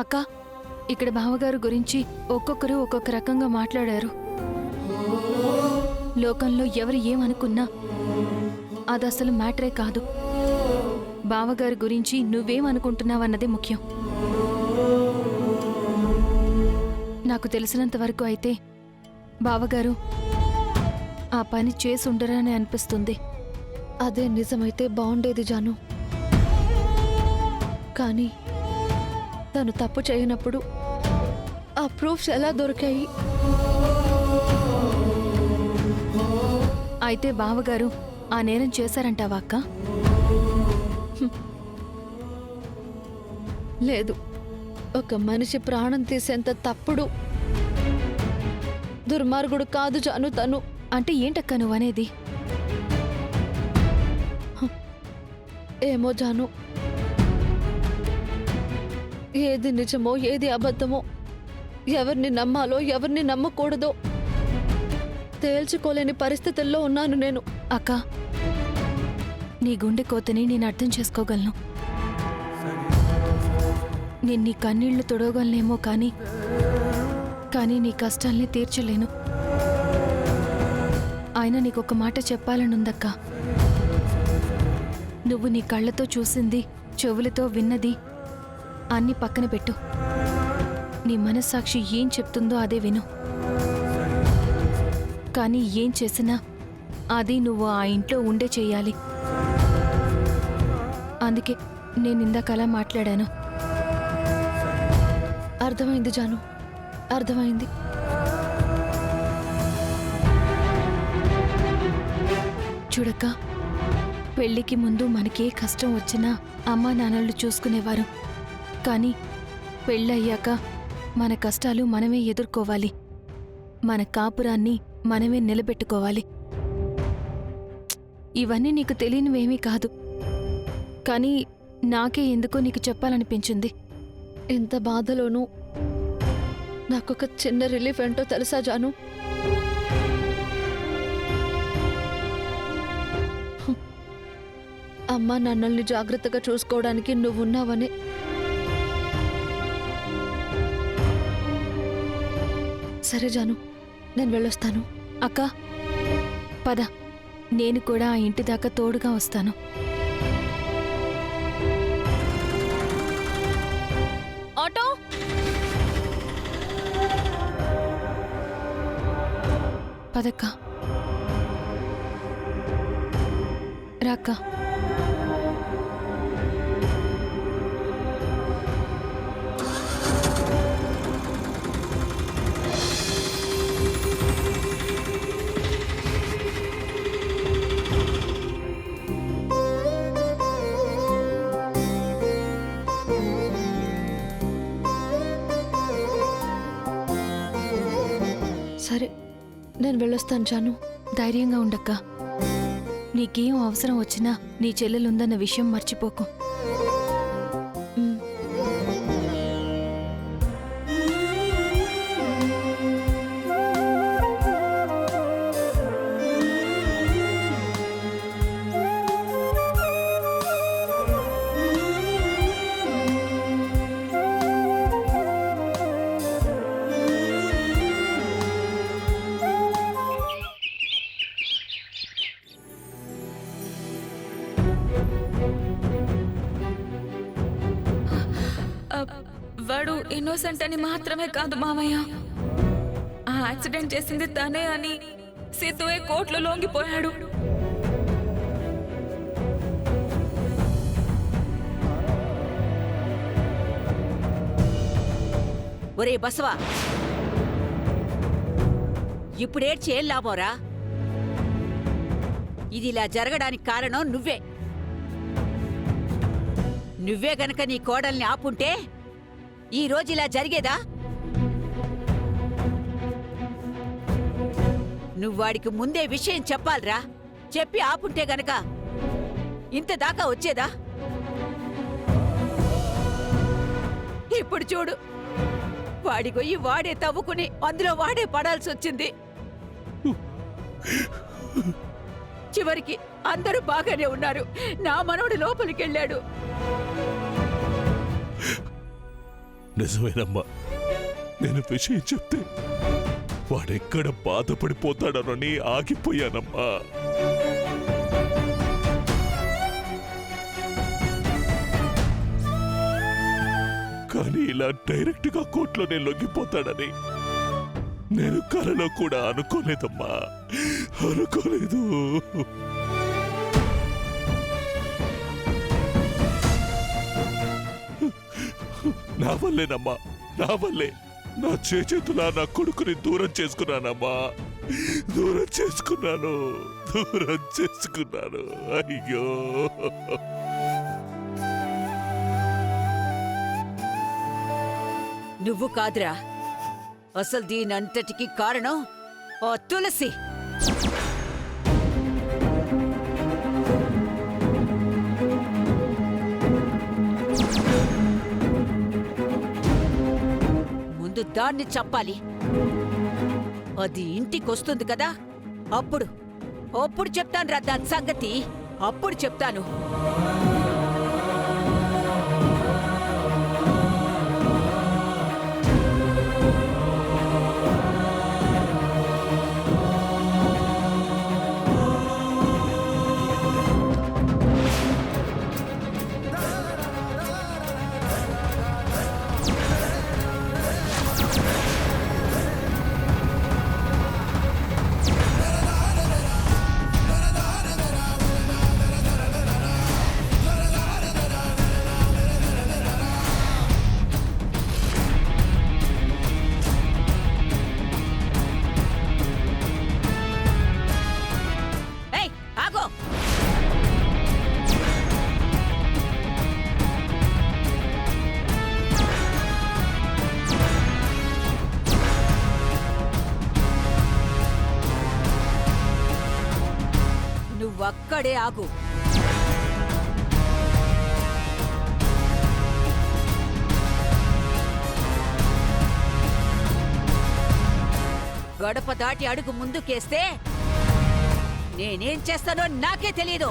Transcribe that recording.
అక్క, ఇక్కడ బావగారు గురించి ఒక్కొక్కరు ఒక్కొక్క రకంగా మాట్లాడారు. లోకంలో ఎవరు ఏమనుకున్నా అదసలు మ్యాటరే కాదు. బావగారి గురించి నువ్వేమనుకుంటున్నావన్నదే ముఖ్యం. నాకు తెలిసినంత వరకు అయితే బావగారు ఆ పని చేసి ఉండరని అనిపిస్తుంది. అదే నిజమైతే బాగుండేది జాను. కానీ తను తప్పు చేయనప్పుడు ఆ ప్రూఫ్స్ ఎలా దొరికాయి? అయితే బావగారు ఆ నేరం చేశారంటావా అక్క? లేదు, ఒక మనిషి ప్రాణం తీసేంత తప్పుడు దుర్మార్గుడు కాదు జాను తను. అంటే ఏంటక్క నువ్వనేది? ఏమో జాను, ఏది నిజమో ఏది అబద్ధమో, ఎవరిని నమ్మాలో ఎవరిని నమ్మకూడదో తేల్చుకోలేని పరిస్థితుల్లో ఉన్నాను నేను. అక్క, నీ గుండె కోతని నేను అర్థం చేసుకోగలను. నేను నీ కన్నీళ్లు తొడవగలనేమో కానీ నీ కష్టాల్ని తీర్చలేను. అయినా నీకొక మాట చెప్పాలనుందక్క. నువ్వు నీ కళ్ళతో చూసింది, చెవులతో విన్నది అన్నీ పక్కన పెట్టు. నీ మనస్సాక్షి ఏం చెప్తుందో అదే విను. కానీ ఏం చేసినా అది నువ్వు ఆ ఇంట్లో ఉండే చెయ్యాలి. అందుకే నేను ఇందాకలా మాట్లాడాను. అర్థమైంది జాను, అర్థమైంది. చూడక్క, పెళ్లికి ముందు మనకే కష్టం వచ్చినా అమ్మా నాన్నలు చూసుకునేవారు. కానీ పెళ్ళయ్యాక మన కష్టాలు మనమే ఎదుర్కోవాలి. మన కాపురాన్ని మనమే నిలబెట్టుకోవాలి. ఇవన్నీ నీకు తెలియనివేమీ కాదు. కానీ నాకే ఎందుకో నీకు చెప్పాలనిపించింది. ఇంత బాధలోనూ నాకొక చిన్న రిలీఫ్ ఏంటో తెలుసా జాను? అమ్మా నాన్నల్ని జాగ్రత్తగా చూసుకోవడానికి నువ్వున్నావని. సరే జాను, నేను వెళ్ళొస్తాను. అక్క, పద, నేను కూడా ఆ ఇంటి దాకా తోడుగా వస్తాను. ఆటో! పదక్క, రాక్క. సరే, నేను వెళ్ళొస్తాను జాను. ధైర్యంగా ఉండక్క. నీకేం అవసరం వచ్చినా నీ చెల్లెలుందన్న విషయం మర్చిపోకు. ఉమ్. వాడు ఇన్నోసెంట్ అని మాత్రమే కాదు మామయ్య, ఆ యాక్సిడెంట్ చేసింది తనే అని సిద్ధువే కోర్టులో లొంగిపోయాడు. ఒరే బసవా, ఇప్పుడేడ్చి ఏం లాభోరా? ఇది ఇలా జరగడానికి కారణం నువ్వే. నువ్వే గనక నీ కోడల్ని ఆపుంటే ఈ రోజు ఇలా జరిగేదా? నువ్వాడికి ముందే విషయం చెప్పాలిరా. చెప్పి ఆపుంటే గనక ఇంత దాకా వచ్చేదా? ఇప్పుడు చూడు, వాడి గొయ్యి వాడే తవ్వుకుని అందులో వాడే పడాల్సి వచ్చింది. చివరికి అందరూ బాగానే ఉన్నారు. నా మనవడు లోపలికెళ్ళాడు. నిజమేనమ్మా, నేను విషయం చెప్తే వాడెక్కడ బాధపడిపోతాడనని ఆగిపోయానమ్మా. కానీ ఇలా డైరెక్ట్ గా కోర్టులో నేను లొంగిపోతాడని నేను కలలో కూడా అనుకోలేదమ్మా, అనుకోలేదు. నా వల్లేనమ్మా, నా వల్లే నా చేతులా నా కొడుకుని దూరం చేసుకున్నానమ్మా, దూరం చేసుకున్నాను, దూరం చేసుకున్నాను. అయ్యో, నువ్వు కాదురా, అసలు దీనంతటికి కారణం ఓ తులసి. ముందు దాన్ని చెప్పాలి. అది ఇంటికొస్తుంది కదా, అప్పుడు చెప్తాను రా దాని సంగతి, అప్పుడు చెప్తాను. నువ్వక్కడే ఆగు. గడప దాటి అడుగు ముందుకేస్తే నేనేం చేస్తానో నాకే తెలీదు.